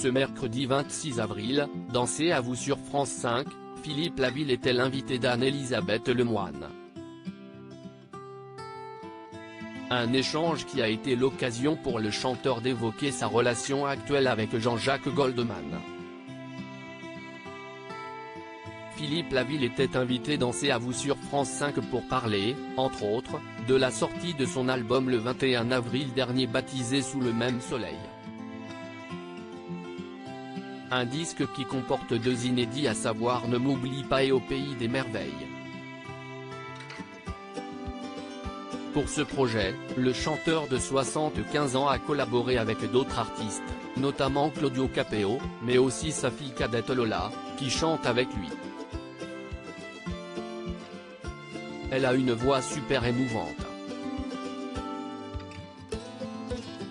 Ce mercredi 26 avril, dans C'est à vous sur France 5, Philippe Laville était l'invité d'Anne-Elisabeth Lemoine. Un échange qui a été l'occasion pour le chanteur d'évoquer sa relation actuelle avec Jean-Jacques Goldman. Philippe Laville était invité dans C'est à vous sur France 5 pour parler, entre autres, de la sortie de son album le 21 avril dernier baptisé Sous le même soleil. Un disque qui comporte 2 inédits à savoir Ne m'oublie pas et Au pays des merveilles. Pour ce projet, le chanteur de 75 ans a collaboré avec d'autres artistes, notamment Claudio Capéo, mais aussi sa fille cadette Lola, qui chante avec lui. Elle a une voix super émouvante.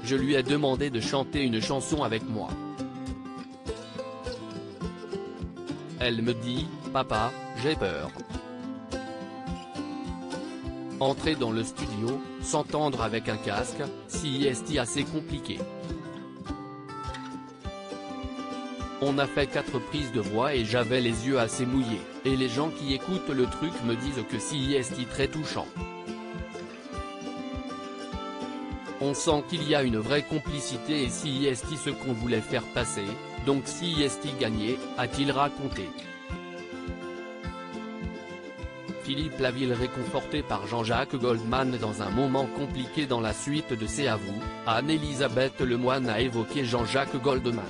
Je lui ai demandé de chanter une chanson avec moi. Elle me dit, « Papa, j'ai peur ». Entrer dans le studio, s'entendre avec un casque, c'est assez compliqué. On a fait 4 prises de voix et j'avais les yeux assez mouillés, et les gens qui écoutent le truc me disent que c'est très touchant. On sent qu'il y a une vraie complicité et c'est ce qu'on voulait faire passer, donc c'est gagné, a-t-il raconté. Philippe Laville réconforté par Jean-Jacques Goldman dans un moment compliqué dans la suite de C'est à vous, Anne-Elisabeth Lemoine a évoqué Jean-Jacques Goldman.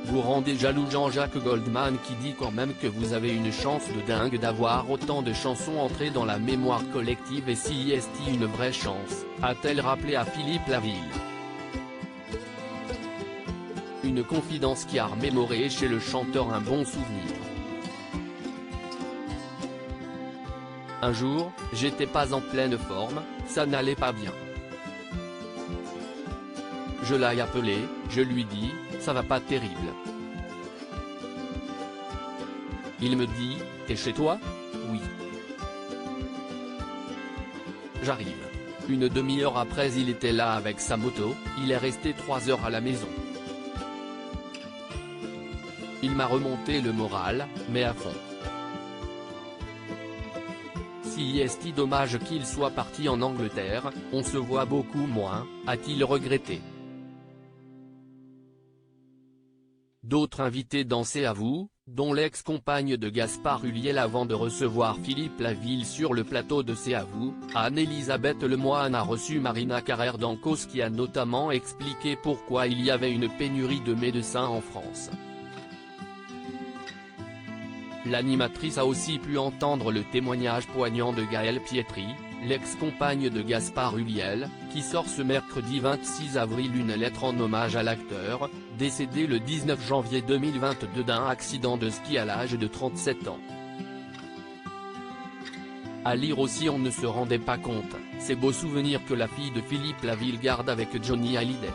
Vous rendez jaloux Jean-Jacques Goldman qui dit quand même que vous avez une chance de dingue d'avoir autant de chansons entrées dans la mémoire collective et c'est une vraie chance, a-t-elle rappelé à Philippe Laville. Une confidence qui a remémoré chez le chanteur un bon souvenir. Un jour, j'étais pas en pleine forme, ça n'allait pas bien. Je l'ai appelé, je lui dis, ça va pas terrible. Il me dit, t'es chez toi? Oui. J'arrive. Une demi-heure après il était là avec sa moto, il est resté 3 heures à la maison. Il m'a remonté le moral, mais à fond. C'est dommage qu'il soit parti en Angleterre, on se voit beaucoup moins, a-t-il regretté. D'autres invités dans C'est à vous, dont l'ex-compagne de Gaspard Ulliel avant de recevoir Philippe Laville sur le plateau de C'est à vous, Anne-Elisabeth Lemoine a reçu Marina Carrère d'Ancos qui a notamment expliqué pourquoi il y avait une pénurie de médecins en France. L'animatrice a aussi pu entendre le témoignage poignant de Gaëlle Pietri, l'ex-compagne de Gaspard Ulliel, qui sort ce mercredi 26 avril une lettre en hommage à l'acteur, décédé le 19 janvier 2022 d'un accident de ski à l'âge de 37 ans. À lire aussi On ne se rendait pas compte, ces beaux souvenirs que la fille de Philippe Laville garde avec Johnny Hallyday.